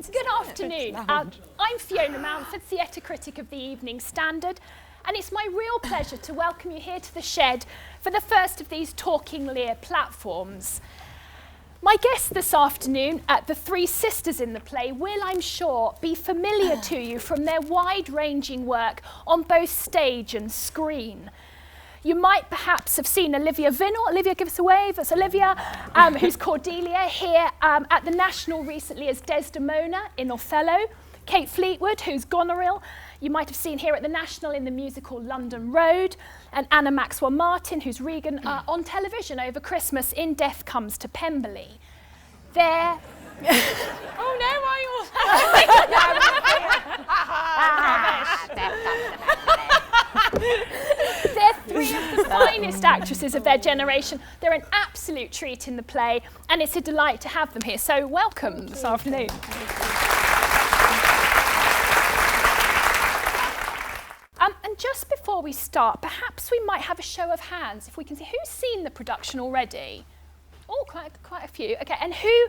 Good afternoon. I'm Fiona Mountford, theatre critic of the Evening Standard, and it's my real pleasure to welcome you here to the shed for the first of these Talking Lear platforms. My guests this afternoon, the three sisters in the play, will, I'm sure, be familiar to you from their wide-ranging work on both stage and screen. You might perhaps have seen Olivia Vinall. Olivia, give us a wave. That's Olivia, who's Cordelia, here at the National recently as Desdemona in Othello. Kate Fleetwood, who's Goneril. You might have seen here at the National in the musical London Road. And Anna Maxwell Martin, who's Regan, on television over Christmas in Death Comes to Pemberley. They're... Oh no, They're three of the finest actresses of their generation. They're an absolute treat in the play, and it's a delight to have them here. So welcome this afternoon. And just before we start, perhaps we might have a show of hands, if we can see. Who's seen the production already? Oh, quite a few. Okay, and who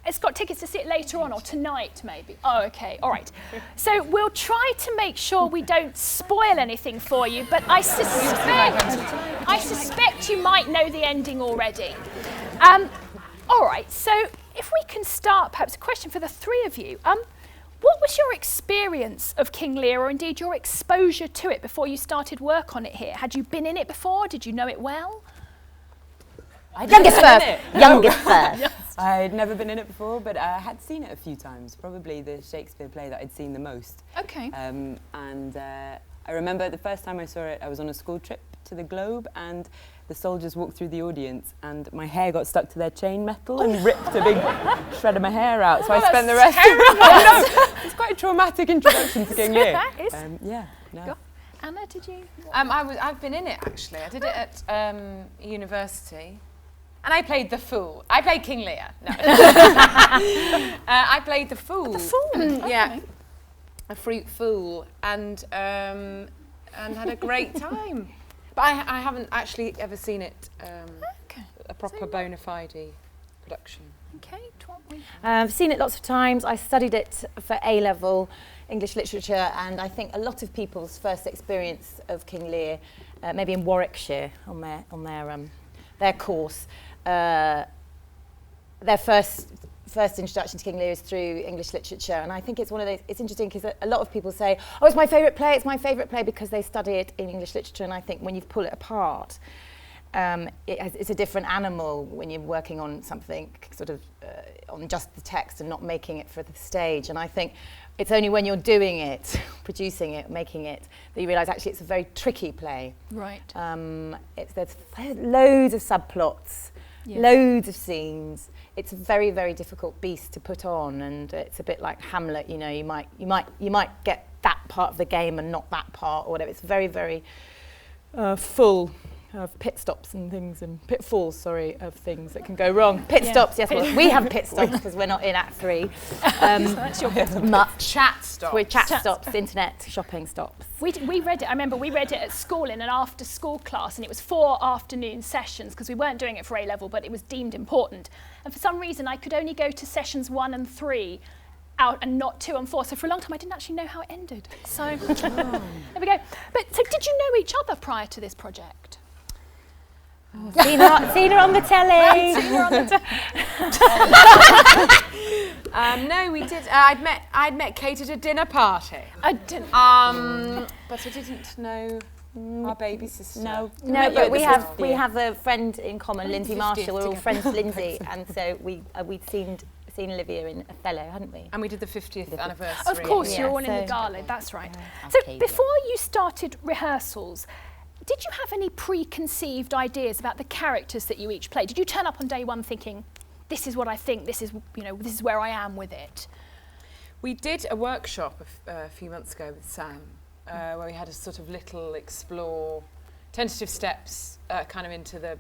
has got tickets to see it later on or tonight, maybe? Oh, okay, all right. So we'll try to make sure we don't spoil anything for you, but I suspect you might know the ending already. All right, so if we can start, perhaps a question for the three of you. What was your experience of King Lear, or indeed your exposure to it before you started work on it here? Had you been in it before? Did you know it well? Youngest first. Youngest first. I'd never been in it before, but I had seen it a few times. Probably the Shakespeare play that I'd seen the most. Okay. I remember the first time I saw it, I was on a school trip to the Globe, and the soldiers walked through the audience, and my hair got stuck to their chain metal and ripped a big shred of my hair out. So I spent the rest. It's quite a traumatic introduction to King Lear. That is. Yeah. No. Anna, did you? I've been in it actually. I did it at university, and I played the fool. I played King Lear. No, I played the fool. The fool. Yeah, Okay. a fruit fool, and had a great time. But I haven't actually ever seen it. Okay. A proper bona fide production. Okay. I've seen it lots of times. I studied it for A-level English literature, and I think a lot of people's first experience of King Lear, maybe in Warwickshire on their course, their first introduction to King Lear is through English literature, and I think it's one of those. It's interesting because a lot of people say, "Oh, it's my favourite play. It's my favourite play," because they study it in English literature, and I think when you pull it apart, it's a different animal when you're working on something sort of on just the text and not making it for the stage. And I think it's only when you're doing it, producing it, making it, that you realise actually it's a very tricky play. Right. There's loads of subplots, loads of scenes. It's a very, very difficult beast to put on, and it's a bit like Hamlet. You know, you might get that part of the game and not that part, or whatever. It's very, very full of pit stops and things, and pitfalls, of things that can go wrong. Pit stops, yes, well, we have pit stops because we're not in Act 3. That's your Much. Chat stops. We're chat stops, internet shopping stops. We read it. I remember we read it at school in an after-school class, and it was 4 afternoon sessions because we weren't doing it for A-level, but it was deemed important. And for some reason, I could only go to sessions 1 and 3 out and not 2 and 4. So for a long time, I didn't actually know how it ended. So there we go. But so did you know each other prior to this project? Seen her on the telly. No, we did. I'd met Kate at a dinner party. I didn't. But I didn't know our baby sister. No, but we have a friend in common, Lindsay Marshall. We're all friends with Lindsay, and so we'd seen Olivia in Othello, hadn't we? And we did the 50th anniversary. Of course, you're all in the gala. That's right. So before you started rehearsals, did you have any preconceived ideas about the characters that you each played? Did you turn up on day one thinking, this is what I think, this is where I am with it? We did a workshop a few months ago with Sam, where we had a sort of little explore, tentative steps kind of into the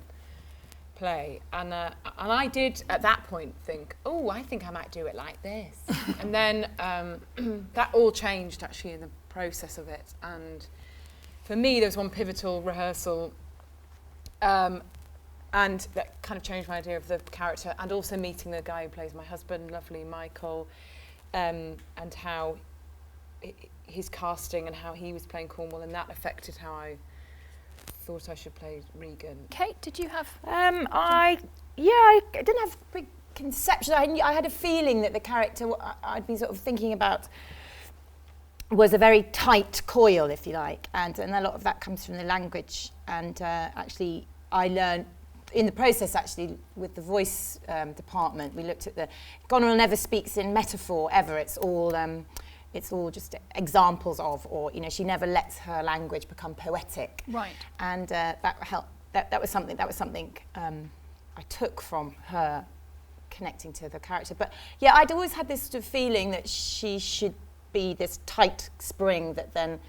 play. And I did at that point think, oh, I think I might do it like this. And then that all changed actually in the process of it. And for me, there was one pivotal rehearsal, and that kind of changed my idea of the character, and also meeting the guy who plays my husband, lovely Michael. and how his casting and how he was playing Cornwall, and that affected how I thought I should play Regan. Kate, did you have? I didn't have preconceptions. I had a feeling that the character I'd been sort of thinking about was a very tight coil, if you like, and a lot of that comes from the language. And actually, I learned in the process, actually, with the voice department, we looked at Goneril never speaks in metaphor ever. It's all just examples of, or she never lets her language become poetic. Right. And that helped. That was something I took from her connecting to the character. But yeah, I'd always had this sort of feeling that she should be this tight spring that then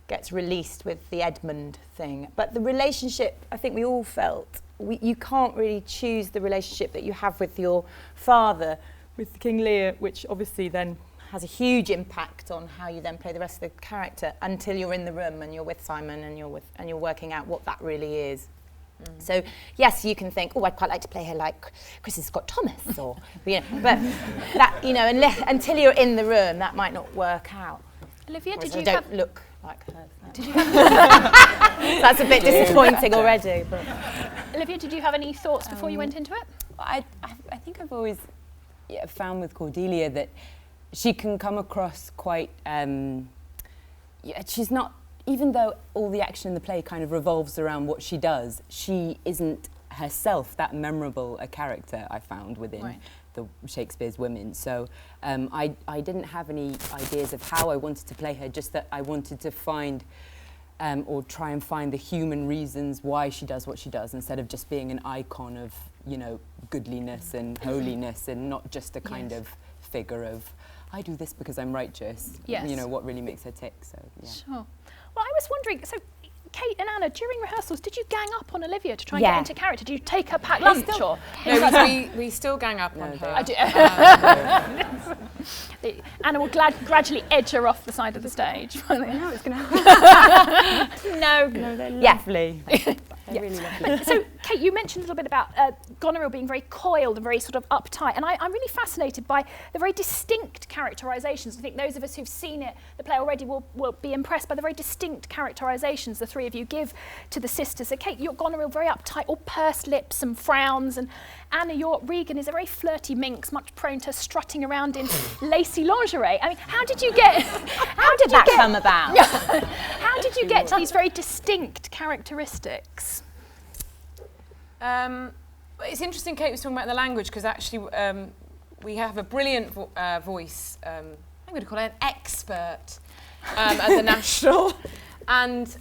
gets released with the Edmund thing. But the relationship, I think we all felt, you can't really choose the relationship that you have with your father, with King Lear, which obviously then has a huge impact on how you then play the rest of the character until you're in the room and you're with Simon and you're working out what that really is. So yes, you can think, oh, I'd quite like to play her like Kristen Scott Thomas, or but that until you're in the room, that might not work out. Olivia, did you don't look like her? Did you have? That's a bit disappointing already. But. Olivia, did you have any thoughts before you went into it? I think I've always found with Cordelia that she can come across quite. She's not. Even though all the action in the play kind of revolves around what she does, she isn't herself that memorable a character, I found, within the Shakespeare's women. So I didn't have any ideas of how I wanted to play her, just that I wanted to find or try and find the human reasons why she does what she does, instead of just being an icon of, goodliness and holiness, and not just a kind of figure of, I do this because I'm righteous. Yes. What really makes her tick. So yeah. Sure. Well, I was wondering, so Kate and Anna, during rehearsals, did you gang up on Olivia to try and get into character? Did you take her packed lunch or? No, we still gang up on her. I do. Anna will gradually edge her off the side of the stage. No, it's going to happen. No, they're lovely. They're really lovely. So, Kate, you mentioned a little bit about Goneril being very coiled and very sort of uptight, and I'm really fascinated by the very distinct characterisations. I think those of us who've seen the play already, will be impressed by the very distinct characterisations the three of you give to the sisters. So, Kate, your Goneril very uptight, all pursed lips and frowns, and Anna, your Regan is a very flirty minx, much prone to strutting around in lacy lingerie. I mean, how did you get? How did that come about? How did you get to these very distinct characteristics? It's interesting Kate was talking about the language, because actually we have a brilliant voice, I'm going to call her an expert at the National, and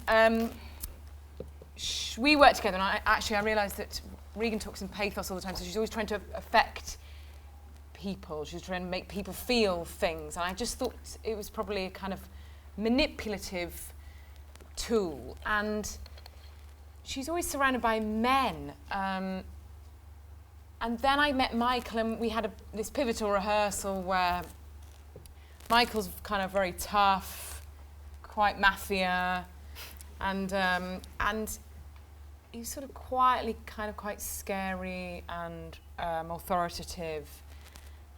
we work together, and I realised that Regan talks in pathos all the time, so she's always trying to affect people, she's trying to make people feel things, and I just thought it was probably a kind of manipulative tool, and she's always surrounded by men. And then I met Michael, and we had this pivotal rehearsal where Michael's kind of very tough, quite mafia, and he's sort of quietly kind of quite scary and authoritative.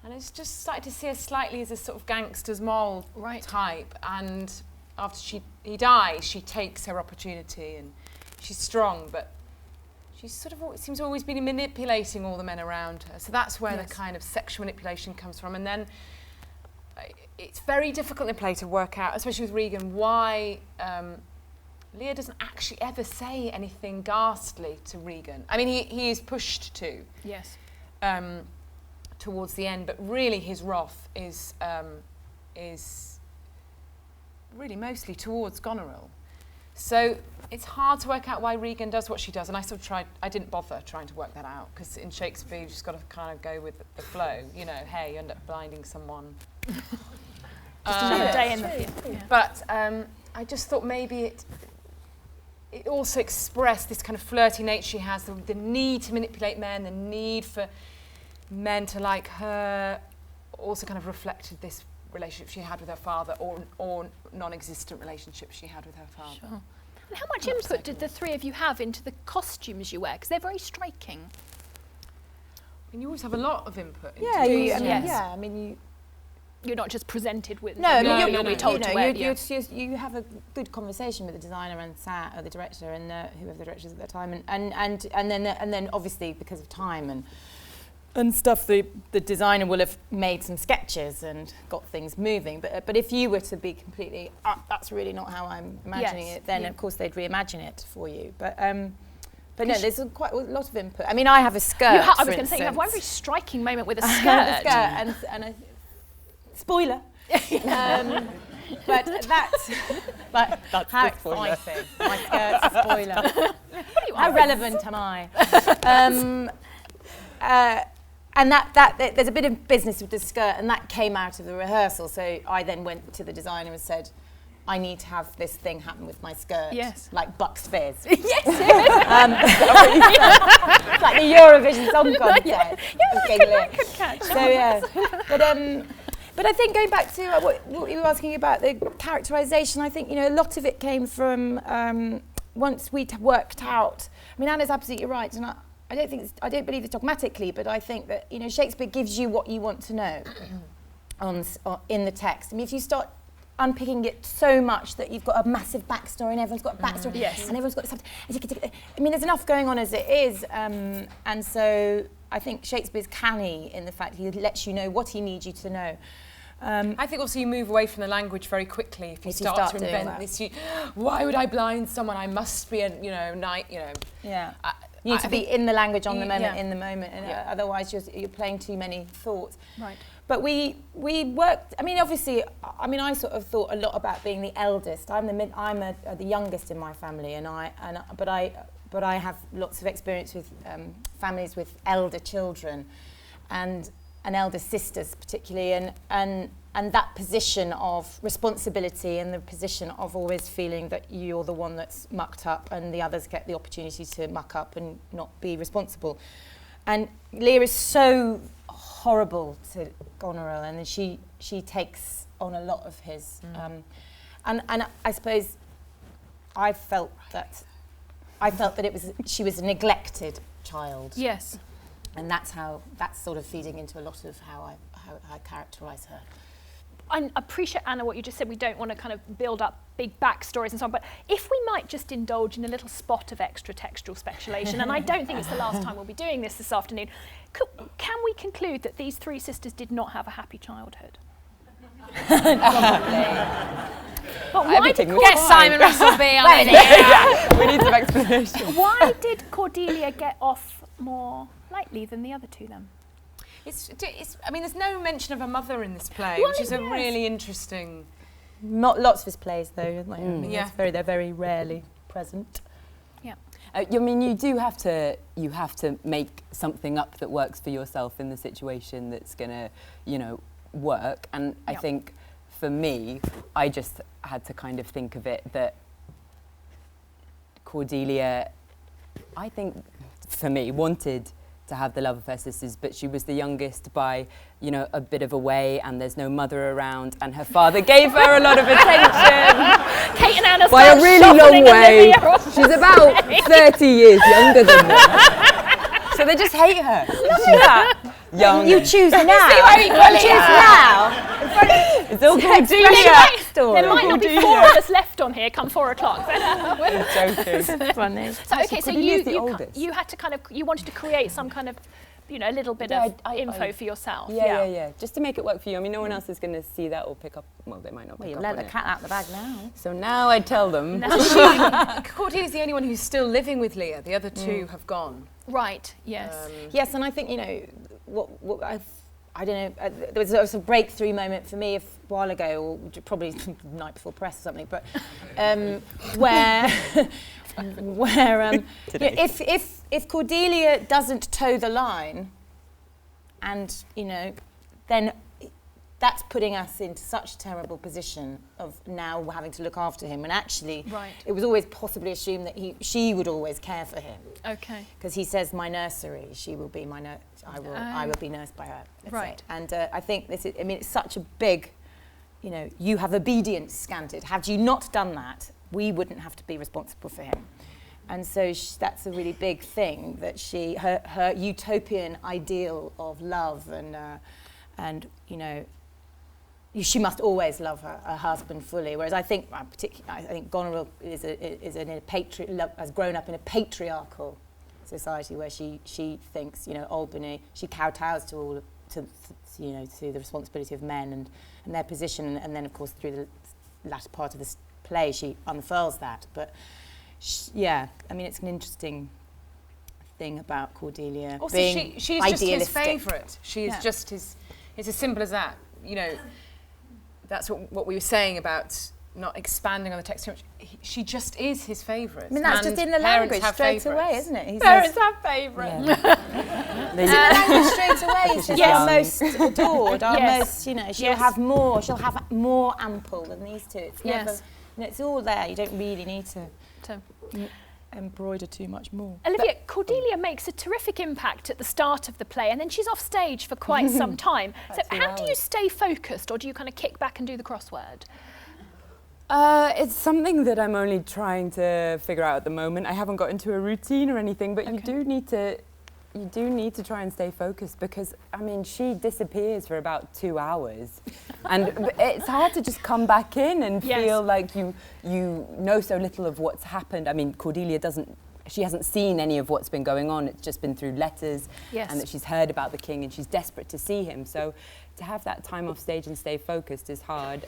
And it's just started to see her slightly as a sort of gangster's mole type. And after he dies, she takes her opportunity, and she's strong, but she's sort of seems to always be manipulating all the men around her. So that's where the kind of sexual manipulation comes from. And then it's very difficult in play to work out, especially with Regan, why Lear doesn't actually ever say anything ghastly to Regan. I mean, he is pushed to. Yes. Towards the end, but really his wrath is really mostly towards Goneril. So it's hard to work out why Regan does what she does, and I didn't bother trying to work that out, because in Shakespeare you've just got to kind of go with the flow, hey, you end up blinding someone. Just another day in the theatre. But I just thought maybe it also expressed this kind of flirty nature she has, the need to manipulate men, the need for men to like her, also kind of reflected this relationship she had with her father, or non-existent relationship she had with her father. Sure. And how much input did the three of you have into the costumes you wear? Because they're very striking. I mean, you always have a lot of input. I mean, you're not just presented with. No, I mean, No, you'll no, be no. told to wear. yeah. You have a good conversation with the designer and or the director and whoever the director is at that time, and then obviously because of time and stuff, the designer will have made some sketches and got things moving. But if you were to be completely, that's really not how I'm imagining Yes, it, then yeah. of course they'd reimagine it for you. But no, there's quite a lot of input. I mean, I have a skirt. I was going to say, you have one very striking moment with a skirt. I have a skirt and a spoiler. But that's how exciting. My skirt's a spoiler. How relevant am I? And that there's a bit of business with the skirt, and that came out of the rehearsal. So I then went to the designer and said, I need to have this thing happen with my skirt. Yes. Like Bucks Fizz. Yes. It's like the Eurovision Song Contest. King Lear. Good catch. So yeah, but I think going back to what you were asking about the characterisation, I think a lot of it came from once we'd worked out. I mean, Anna's absolutely right, and I don't believe this dogmatically, but I think that Shakespeare gives you what you want to know in the text. I mean, if you start unpicking it so much that you've got a massive backstory and everyone's got a backstory Yes. and everyone's got something. I mean, there's enough going on as it is, and so I think Shakespeare's canny in the fact he lets you know what he needs you to know. I think also you move away from the language very quickly if you start to doing invent this. Why would I blind someone? I must be a knight. Yeah. You need to be in the language on the moment, yeah. in the moment, and otherwise you're playing too many thoughts. Right. But we worked. I mean, obviously, I sort of thought a lot about being the eldest. I'm the youngest in my family, but I have lots of experience with families with elder children, and elder sisters particularly, and that position of responsibility and the position of always feeling that you're the one that's mucked up and the others get the opportunity to muck up and not be responsible. And Lear is so horrible to Goneril, and then she takes on a lot of his and I suppose I felt that she was a neglected child. Yes. And that's sort of feeding into a lot of how I characterise her. I appreciate, Anna, what you just said. We don't want to kind of build up big backstories and so on, but if we might just indulge in a little spot of extra textual speculation, and I don't think it's the last time we'll be doing this afternoon, can we conclude that these three sisters did not have a happy childhood? But why did Get Simon Russell Beale in here. We need some explanation. Why did Cordelia get off more lightly than the other two then? I mean, there's no mention of a mother in this play, Well, which is a yes. really interesting. Not lots of his plays though. I mean, Yeah. they're very rarely present. Yeah. I mean, you have to make something up that works for yourself in the situation that's gonna, work. And I think for me, I just had to kind of think of it that Cordelia, I think for me, wanted to have the love of her sisters, but she was the youngest by, a bit of a way, and there's no mother around, and her father gave her a lot of attention. Kate and Anna By a really long way. Olivia. She's about 30 years younger than them. So they just hate her. Young. You choose now. It's all Cordelia. There might not be four of us left on here come 4 o'clock. I'm joking. Funny. So okay, so Cordelia's the oldest. you had to you wanted to create some kind of, a little bit Yeah, of info for yourself. Yeah. Just to make it work for you. I mean, no one else is going to see that or pick up. Well, they might not Well, pick you up let on the it. cat out the bag now. So now I tell them. Cordelia's the only one who's still living with Lear. The other two have gone. Right. Yes. Yes, and I think I don't know. There was a breakthrough moment for me a while ago, or probably the night before press or something. But where if Cordelia doesn't toe the line, and then that's putting us into such a terrible position of now having to look after him. And actually, it was always possibly assumed that she would always care for him. Okay. Because he says, "My nursery, she will be my I will be nursed by her." Right. And I think this is. I mean, it's such a big. You have obedience scanted. Had you not done that, we wouldn't have to be responsible for him. And so that's a really big thing that her utopian ideal of love and she must always love her husband fully. Whereas I think, Goneril has grown up in a patriarchal society where she thinks, Albany, she kowtows to to the responsibility of men and their position, and then of course through the latter part of this play she unfurls that. But it's an interesting thing about Cordelia. Also, being she's just his idealistic. favourite. She is just his. It's as simple as that. That's what we were saying about not expanding on the text too much. She just is his favourite. I mean, that's just in the language straight away, isn't it? Parents have favourites. Yeah. In the language straight away, it's just our most adored, our most, she'll have more ample than these two. It's never, it's all there. You don't really need to embroider too much more. Olivia, Cordelia makes a terrific impact at the start of the play, and then she's off stage for quite some time. So how do you stay focused, or do you kind of kick back and do the crossword? It's something that I'm only trying to figure out at the moment. I haven't got into a routine or anything, but you do need to try and stay focused, because she disappears for about 2 hours and it's hard to just come back in and feel like you know so little of what's happened. Cordelia hasn't seen any of what's been going on. It's just been through letters and that she's heard about the king and she's desperate to see him. So to have that time off stage and stay focused is hard.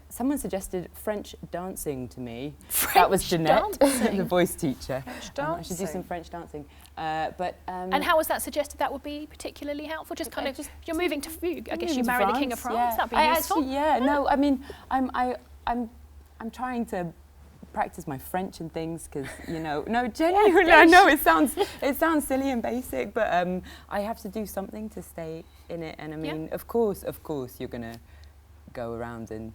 Someone suggested French dancing to me. That was Jeanette, the voice teacher. French dancing. I should do some French dancing. And how was that suggested? That would be particularly helpful. Just kind of, you're moving to. I guess you married the King of France. That'd be useful. I'm trying to practice my French and things because no, genuinely, I know it sounds silly and basic, but I have to do something to stay in it. And of course, you're gonna go around and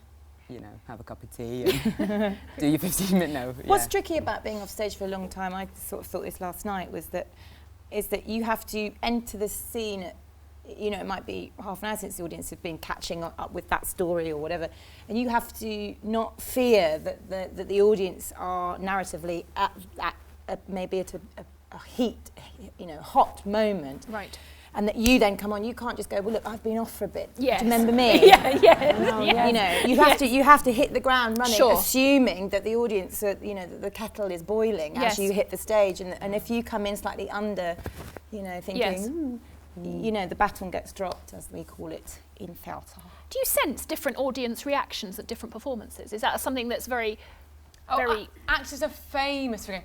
have a cup of tea and do your 15-minute What's tricky about being off stage for a long time, I sort of thought this last night, is that you have to enter the scene at, it might be half an hour since the audience have been catching up with that story or whatever, and you have to not fear that the audience are narratively at maybe at a heat, hot moment. Right. And that you then come on, you can't just go, well, look, I've been off for a bit. Yes. Do you remember me? You have to hit the ground running, assuming that the audience, that the kettle is boiling as you hit the stage. And if you come in slightly under, thinking, the baton gets dropped, as we call it in theatre. Do you sense different audience reactions at different performances? Is that something that's very... Actors are famous for going,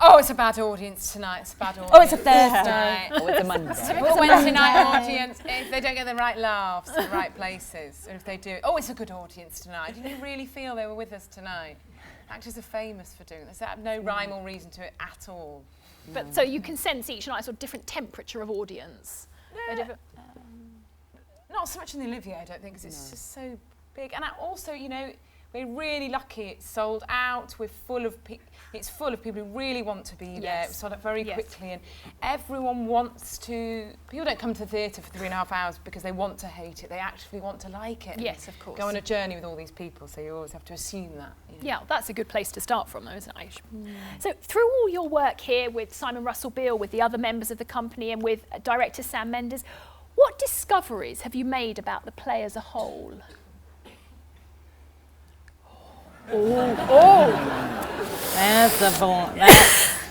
oh, it's a bad audience tonight. It's a bad audience. Oh, it's a Thursday. Oh, it's a Monday. Typical Wednesday night audience. If they don't get the right laughs in the right places, and if they do, oh, it's a good audience tonight. Did you really feel they were with us tonight? Actors are famous for doing this. They have no rhyme or reason to it at all. But so you can sense each night sort of different temperature of audience. Not so much in the Olivia, I don't think, because it's just so big. And also, we're really lucky. It's sold out. We're full of it's full of people who really want to be there. It's sold out very quickly, and everyone wants to. People don't come to the theatre for 3.5 hours because they want to hate it. They actually want to like it. Yes, of course. Go on a journey with all these people, so you always have to assume that. Yeah, that's a good place to start from, though, isn't it? So through all your work here with Simon Russell Beale, with the other members of the company, and with director Sam Mendes, what discoveries have you made about the play as a whole?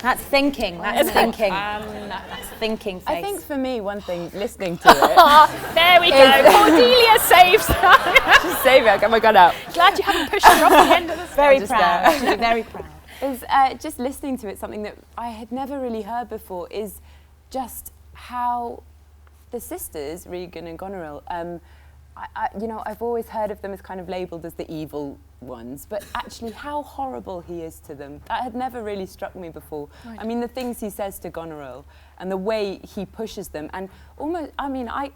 That's thinking. That's thinking. That's thinking face. I think for me, one thing, listening to it. There we go. Cordelia saves. Just save it. I'll get my gun out. Glad you haven't pushed her off the end of the Very proud. She'll be very proud. Is just listening to it, something that I had never really heard before, is just how the sisters, Regan and Goneril, I've always heard of them as kind of labelled as the evil ones, but actually how horrible he is to them. That had never really struck me before. Right. I mean, the things he says to Goneril and the way he pushes them, and almost, I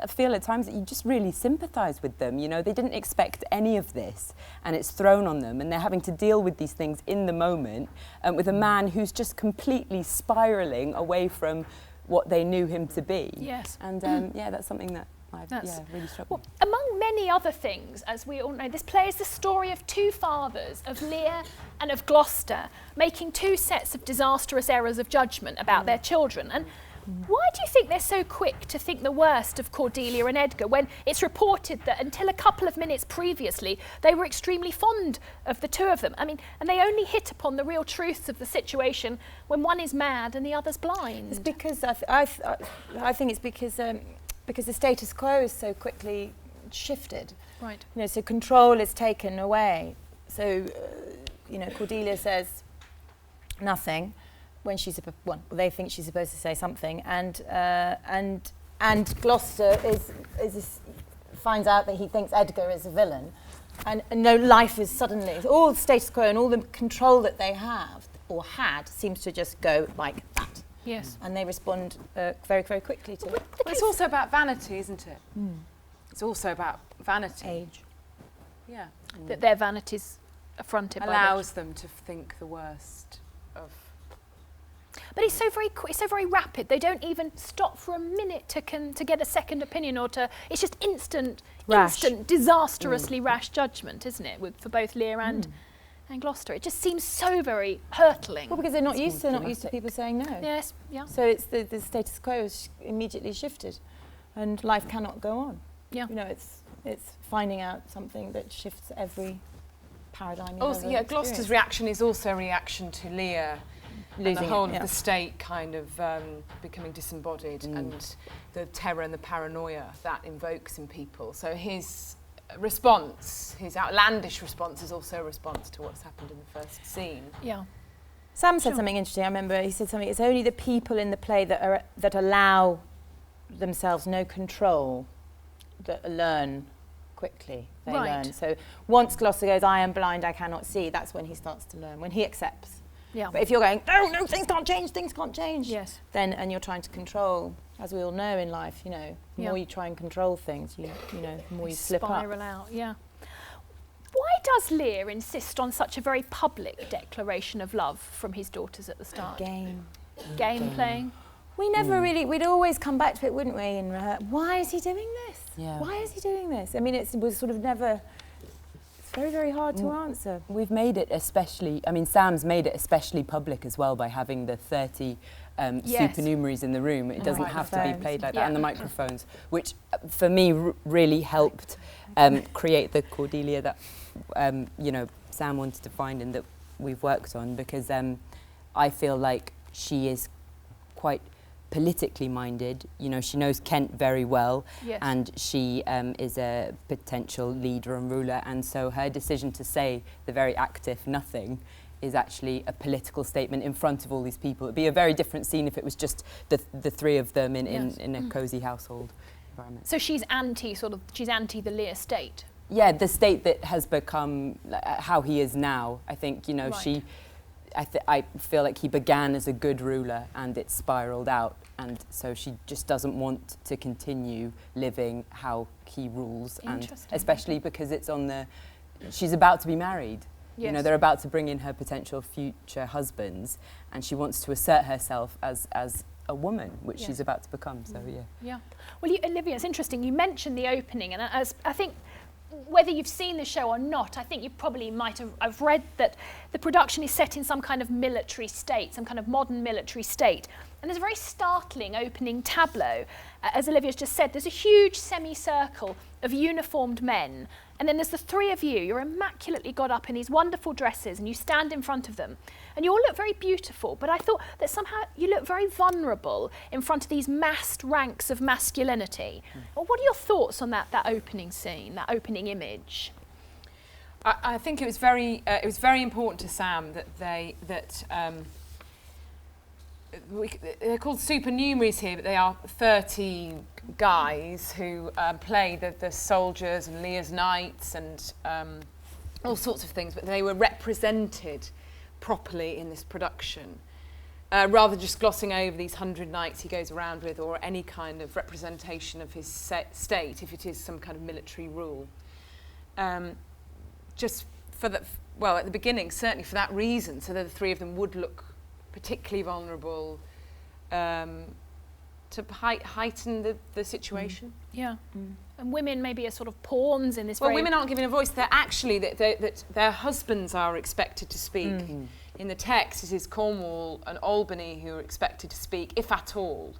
feel at times that you just really sympathise with them. They didn't expect any of this, and it's thrown on them, and they're having to deal with these things in the moment with a man who's just completely spiralling away from what they knew him to be. Yes. And that's something that really struck me. Well, among many other things, as we all know, this play is the story of two fathers, of Lear and of Gloucester, making two sets of disastrous errors of judgment about their children. And Why do you think they're so quick to think the worst of Cordelia and Edgar when it's reported that until a couple of minutes previously they were extremely fond of the two of them? I mean, and they only hit upon the real truths of the situation when one is mad and the other's blind. It's because I think it's because the status quo is so quickly shifted. Right. You know, so control is taken away. So, you know, Cordelia says nothing when they think she's supposed to say something, and Gloucester finds out that he thinks Edgar is a villain, and no, life is suddenly all the status quo and all the control that they have or had seems to just go like that. Yes. And they respond very, very quickly to it. But it's also about vanity, isn't it? It's also about vanity. Age. Yeah. That their vanity's affronted by Allows them to think the worst of. But it's so very it's so very rapid. They don't even stop for a minute to get a second opinion or to. It's just instant, disastrously rash judgment, isn't it? For both Lear and Gloucester, it just seems so very hurtling. Well, because they're not used to people saying no. Yes, yeah. So it's the status quo is immediately shifted, and life cannot go on. Yeah. You know, it's finding out something that shifts every paradigm. Also, yeah, Gloucester's reaction is also a reaction to Lear. And the whole of the state kind of becoming disembodied and the terror and the paranoia that invokes in people. So his response, his outlandish response, is also a response to what's happened in the first scene. Yeah. Sam said something interesting. I remember he said something. It's only the people in the play that allow themselves no control that learn quickly. They learn. So once Gloucester goes, "I am blind, I cannot see," that's when he starts to learn. When he accepts. Yeah. But if you're going, no, things can't change. Yes. Then, and you're trying to control, as we all know in life, you know, the more you try and control things, you know, the more you slip up. Spiral out, yeah. Why does Lear insist on such a very public declaration of love from his daughters at the start? Game playing? We never really, we'd always come back to it, wouldn't we? And why is he doing this? Yeah. Why is he doing this? I mean, it was sort of never... Very, very hard to answer. We've made it Sam's made it especially public as well by having the 30 supernumeraries in the room. It doesn't have to be played like that, and the microphones, which for me really helped create the Cordelia that Sam wanted to find and that we've worked on, because I feel like she is quite politically minded. You know, she knows Kent very well, and she is a potential leader and ruler, and so her decision to say the very active nothing is actually a political statement in front of all these people. It'd be a very different scene if it was just the three of them in a cosy household environment. So she's anti the Lear state. Yeah, the state that has become how he is now. I think, you know, I feel like he began as a good ruler and it spiraled out, and so she just doesn't want to continue living how he rules, and especially because she's about to be married. Yes. You know, they're about to bring in her potential future husbands, and she wants to assert herself as a woman, which she's about to become. So yeah. Well, Olivia, it's interesting. You mentioned the opening, and as I think, whether you've seen the show or not, I think you probably might have read that the production is set in some kind of military state, some kind of modern military state. And there's a very startling opening tableau. As Olivia's just said, there's a huge semicircle of uniformed men. And then there's the three of you. You're immaculately got up in these wonderful dresses, and you stand in front of them. And you all look very beautiful, but I thought that somehow you look very vulnerable in front of these massed ranks of masculinity. Well, what are your thoughts on that opening scene, that opening image? I think it was very important to Sam that they're called supernumeraries here, but they are 30 guys who play the soldiers and Lear's knights and all sorts of things, but they were represented properly in this production, rather than just glossing over these 100 knights he goes around with, or any kind of representation of his state, if it is some kind of military rule. Just for at the beginning, certainly for that reason, so that the three of them would look particularly vulnerable, to heighten the situation. Yeah. And women maybe are sort of pawns in this. Well, women aren't given a voice. They're actually that their husbands are expected to speak. In the text, it is Cornwall and Albany who are expected to speak, if at all.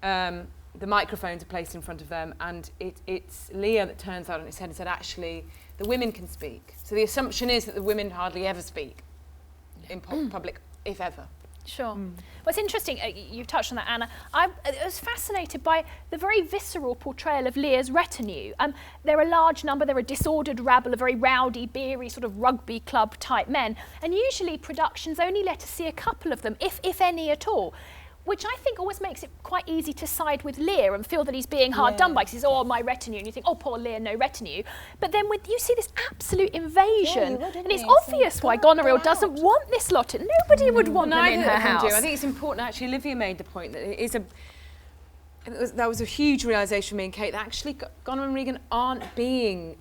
the microphones are placed in front of them, and it's Lear that turns out on its head and said, actually, the women can speak. So the assumption is that the women hardly ever speak in public, if ever. Sure. Well, it's interesting, you've touched on that, Anna. I was fascinated by the very visceral portrayal of Lear's retinue. They're a large number, they're a disordered rabble of very rowdy, beery, sort of rugby club type men. And usually productions only let us see a couple of them, if any at all, which I think always makes it quite easy to side with Lear and feel that he's being hard done by, because he's, oh, my retinue, and you think, oh, poor Lear, no retinue. But then you see this absolute invasion, and it's obvious why Goneril doesn't want this lot. Nobody would want them in her house. I think it's important, actually, Olivia made the point that it is that was a huge realisation for me and Kate, that actually Goneril and Regan aren't being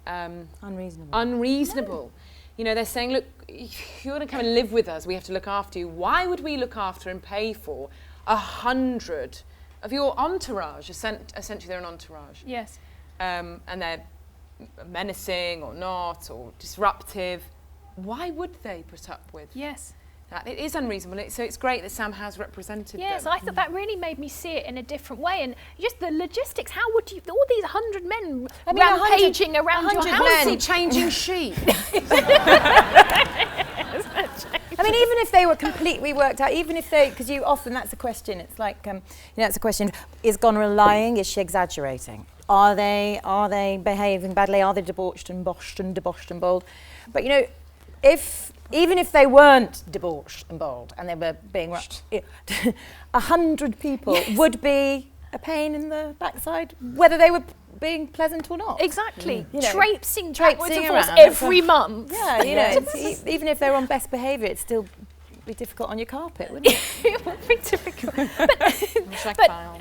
unreasonable. You know, they're saying, look, if you're going to come and live with us, we have to look after you. Why would we look after and pay for 100 of your entourage? Essentially, they're an entourage. Yes. And they're menacing or not, or disruptive. Why would they put up with that? It is unreasonable. So it's great that Sam has represented them. Yes, I thought that really made me see it in a different way. And just the logistics, how would you, all these 100 men rampaging around your house. Changing sheep. I mean, even if they were completely worked out, even if they, because you often, that's a question, it's like, it's a question, is Goneril lying? Is she exaggerating? Are they behaving badly? Are they debauched and debauched and bold? But, you know, even if they weren't debauched and bold and they were being 100 people would be a pain in the backside, whether they were being pleasant or not. Exactly. You know, traipsing backwards and forwards around every month. Yeah, you know, even if they're on best behaviour, it'd still be difficult on your carpet, wouldn't it? It would be difficult.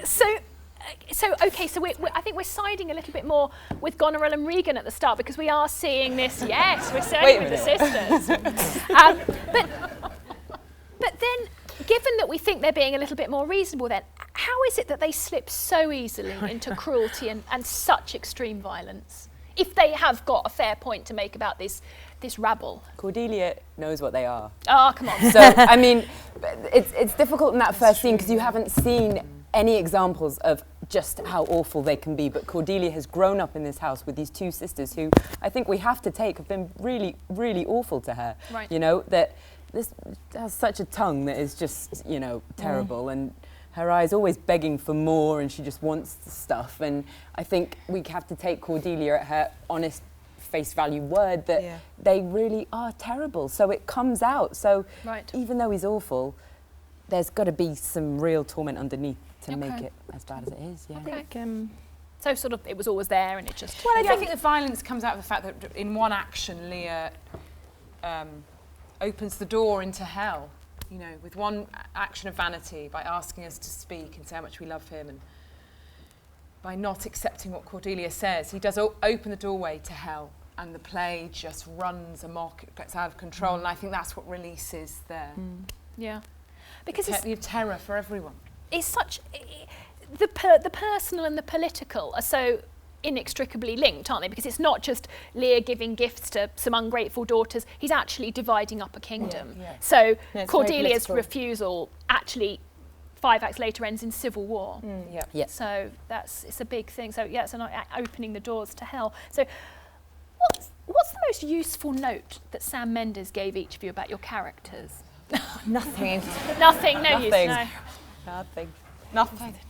So I think we're siding a little bit more with Goneril and Regan at the start, because we are seeing this. Yes, we're siding with the sisters. But then, given that we think they're being a little bit more reasonable, then how is it that they slip so easily into cruelty and such extreme violence, if they have got a fair point to make about this rabble? Cordelia knows what they are. Oh, come on. So, I mean, it's difficult in that first scene because you haven't seen any examples of just how awful they can be, but Cordelia has grown up in this house with these two sisters who I think we have to take have been really, really awful to her. Right. You know, that this has such a tongue that is just, you know, terrible, and her eyes always begging for more, and she just wants the stuff. And I think we have to take Cordelia at her honest face value word that they really are terrible. So it comes out. So even though he's awful, there's got to be some real torment underneath to make it as bad as it is. Yeah. I think, so sort of it was always there, and it just. Well, I think the violence comes out of the fact that in one action, Lear opens the door into hell. You know, with one action of vanity, by asking us to speak and say how much we love him, and by not accepting what Cordelia says, he does open the doorway to hell, and the play just runs amok, it gets out of control, and I think that's what releases Yeah. Because the terror for everyone. It's such... The personal and the political are so inextricably linked, aren't they? Because it's not just Lear giving gifts to some ungrateful daughters, he's actually dividing up a kingdom. So Cordelia's refusal actually 5 acts later ends in civil war. So it's a big thing. So it's opening the doors to hell. So what's the most useful note that Sam Mendes gave each of you about your characters? Nothing. Nothing, no use, no. Nothing.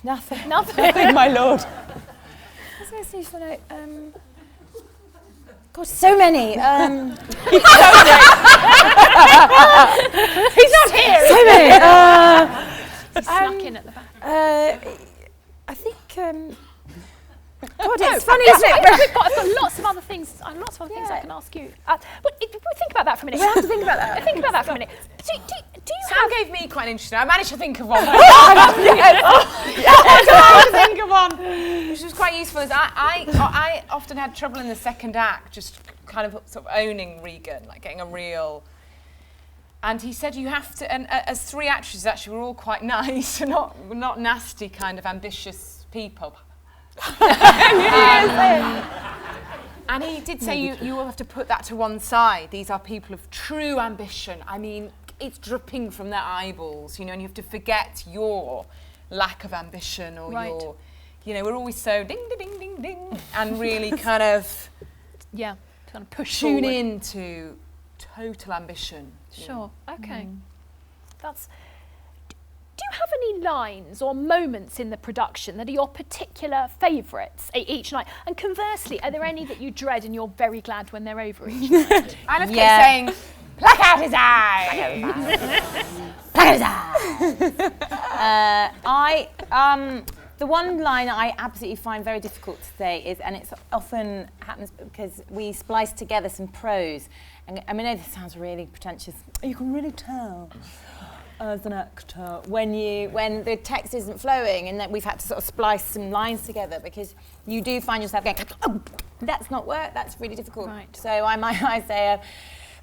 Nothing. Nothing, my lord. What's the most useful note? God, so many. He's not here. So many. He snuck in at the back. I think. God, it's funny, isn't it? I've got lots of other things. Lots of other things I can ask you. But think about that for a minute. We have to think about that. Think about that for a minute. Do you Sam gave me quite an interesting. I managed to think of one. Think of one, which was quite useful. Is I often had trouble in the second act, just kind of sort of owning Regan, like getting a real. And he said you have to. And as 3 actresses, actually, we're all quite nice, we're not nasty, kind of ambitious people. And he did say you will have to put that to one side. These are people of true ambition. I mean, it's dripping from their eyeballs, you know, and you have to forget your lack of ambition or Right. your, we're always so ding, ding, ding, ding, ding, and really kind of Yeah, kind of push tune forward. into total ambition. Sure, okay. Do you have any lines or moments in the production that are your particular favourites each night? And conversely, are there any that you dread and you're very glad when they're over each night? I love Kate saying, pluck out his eye! Pluck out his eye! The one line I absolutely find very difficult to say is, and it often happens because we splice together some prose, and I mean, I know this sounds really pretentious. You can really tell as an actor when the text isn't flowing, and that we've had to sort of splice some lines together, because you do find yourself going, oh, that's not work. That's really difficult. Right. So I say.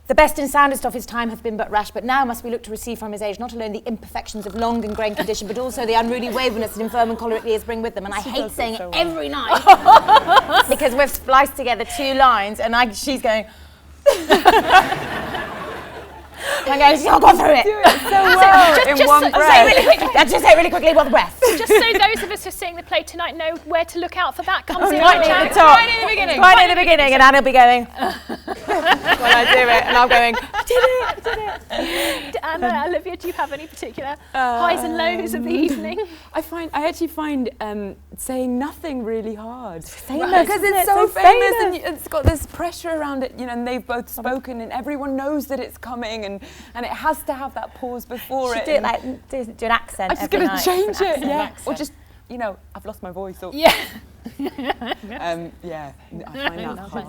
The best and soundest of his time hath been but rash, but now must we look to receive from his age not alone the imperfections of long and grain condition, but also the unruly waywardness that infirm and choleric years bring with them. And I hate saying it every night because we've spliced together 2 lines, and she's going. I'm going, she'll go through it. Do it so well in one breath. Let's just say it really quickly, one breath. Just so those of us who are seeing the play tonight know where to look out for that. Comes in Right right at the top. Right at the beginning. Right at the beginning, and Anne'll be going. When I do it, and I'm going, I did it. Anna, Olivia, do you have any particular highs and lows of the evening? I actually find saying nothing really hard. Famous, Because isn't it's it? so So famous, famous. and it's got this pressure around it, and they've both spoken, and everyone knows that it's coming, and it has to have that pause before it. Do it like do an accent. I'm just every going to night. change Different it, yeah. accent. Or just, I've lost my voice. Or, Yeah. yeah, I find that hard.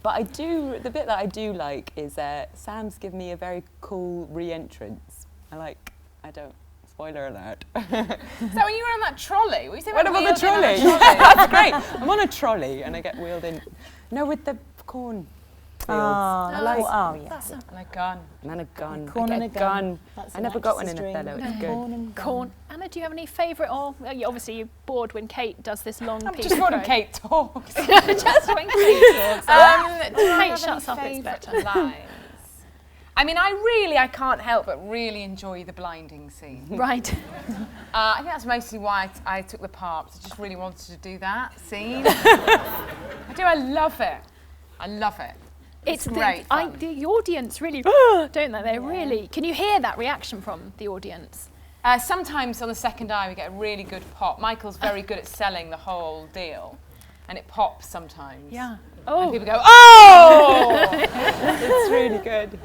But the bit that I do like is Sam's given me a very cool re-entrance. I don't, spoiler alert. So when you were on that trolley, were you saying When about I'm on the wheeled in trolley. That's great. I'm on a trolley and I get wheeled in. No, with the corn fields. Yes. And a gun. And a gun. Corn I and get a gun. That's I an never got one actress's in Othello. dream. It's good. Corn. Anna, do you have any favourite, or obviously you're bored when Kate does this long piece? Just when Kate talks. Just when Kate talks. Kate shuts up, it's better. Lines. I mean, I can't help but really enjoy the blinding scene. Right. I think that's mostly why I took the part. I just really wanted to do that scene. I love it. I love it. It's great fun. the audience really, don't they? They really. Can you hear that reaction from the audience? Sometimes on the second eye we get a really good pop. Michael's very good at selling the whole deal, and it pops sometimes. Yeah. And people go, oh! It's really good.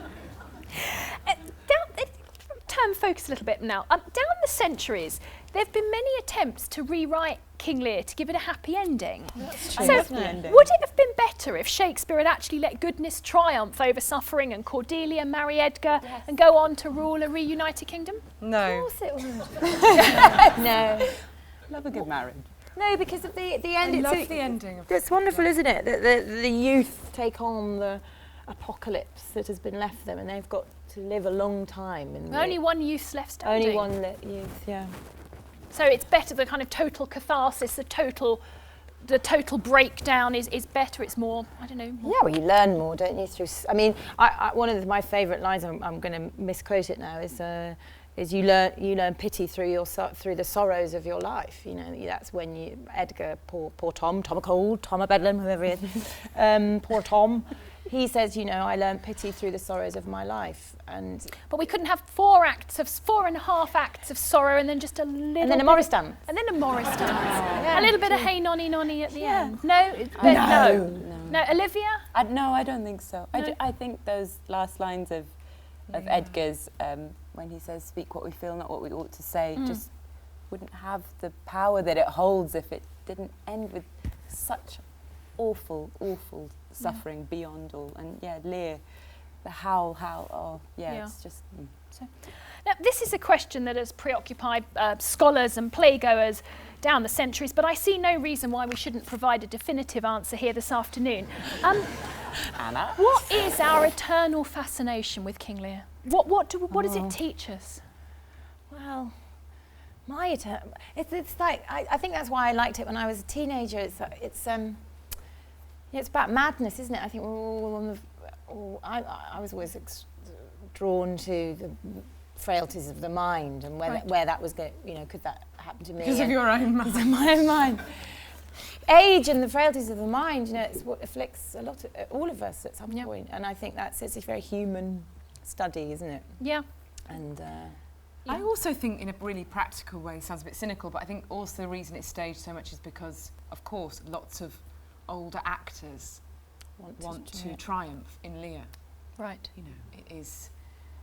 Turn focus a little bit now. Down the centuries, there have been many attempts to rewrite King Lear to give it a happy ending. That's So, true. would it have been better if Shakespeare had actually let goodness triumph over suffering and Cordelia marry Edgar and go on to rule a reunited kingdom? No. Of course it would. No. Love a good marriage. No, because at the end, I it's love the ending of It's wonderful, isn't it? That the youth take on the apocalypse that has been left them, and they've got to live a long time. In Only one youth's left standing. Only one youth, yeah. So it's better, the kind of total catharsis, the total breakdown is better. It's more, I don't know. Yeah, well, you learn more, don't you? I mean, one of my favourite lines, I'm going to misquote it now, is you learn pity through the sorrows of your life. That's when Edgar, poor Tom a Cold, Tom a Bedlam, whoever he is, poor Tom. He says, I learned pity through the sorrows of my life, But we couldn't have 4.5 acts of sorrow, and then just a little. and then a Morris dance. And then a Morris dance. Yeah. A little bit of hey nonny nonny at the Yeah. end. No, Olivia. No, I don't think so. No? I think those last lines of Edgar's, when he says, "Speak what we feel, not what we ought to say," just wouldn't have the power that it holds if it didn't end with such awful suffering beyond all. And Lear, the howl, it's just. Now, this is a question that has preoccupied scholars and playgoers down the centuries, but I see no reason why we shouldn't provide a definitive answer here this afternoon. Anna. What is our eternal fascination with King Lear? What does it teach us? Well, it's like I think that's why I liked it when I was a teenager. It's about madness, isn't it? I think we're all I was always drawn to the frailties of the mind and where that was going, you know, could that happen to me? Because of your own mind. Because of my own mind. Age and the frailties of the mind, you know, it's what afflicts a lot of all of us at some point. And I think it's a very human study, isn't it? Yeah. And I also think, in a really practical way, sounds a bit cynical, but I think also the reason it's staged so much is because, of course, lots of older actors want to triumph in Lear. Right. You know, it is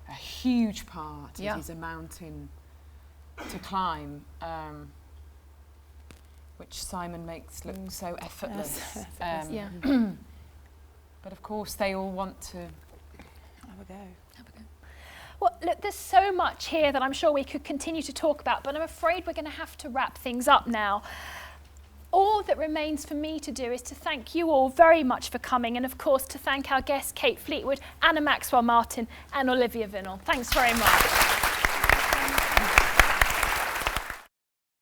a huge part. Yeah. It is a mountain to climb, which Simon makes look so effortless. Yeah. But of course, they all want to have a go. Well, look, there's so much here that I'm sure we could continue to talk about, but I'm afraid we're going to have to wrap things up now. All that remains for me to do is to thank you all very much for coming, and of course to thank our guests Kate Fleetwood, Anna Maxwell Martin and Olivia Vinall. Thanks very much.